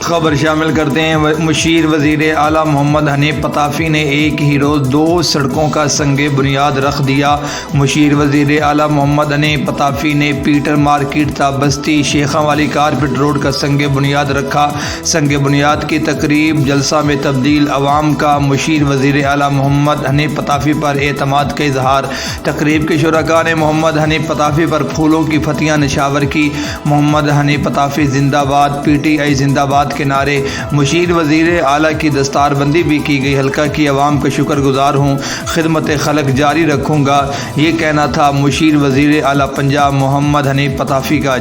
خبر شامل کرتے ہیں۔ مشیر وزیر اعلیٰ محمد حنیف پتافی نے ایک ہی روز 2 سڑکوں کا سنگ بنیاد رکھ دیا۔ مشیر وزیر اعلیٰ محمد حنیف پتافی نے پیٹر مارکیٹ تا بستی شیخاں والی کارپٹ روڈ کا سنگ بنیاد رکھا۔ سنگ بنیاد کی تقریب جلسہ میں تبدیل عوام کا مشیر وزیر اعلیٰ محمد حنیف پتافی پر اعتماد کا اظہار۔ تقریب کے شرکاء نے محمد حنیف پتافی پر پھولوں کی پھتیاں نشاور کی۔ محمد حنیف پتافی زندہ باد، پی ٹی آئی زندہ باد کے نعرے۔ مشیر وزیر اعلیٰ کی دستار بندی بھی کی گئی۔ حلقہ کی عوام کا شکر گزار ہوں، خدمت خلق جاری رکھوں گا، یہ کہنا تھا مشیر وزیر اعلیٰ پنجاب محمد حنیف پتافی کا۔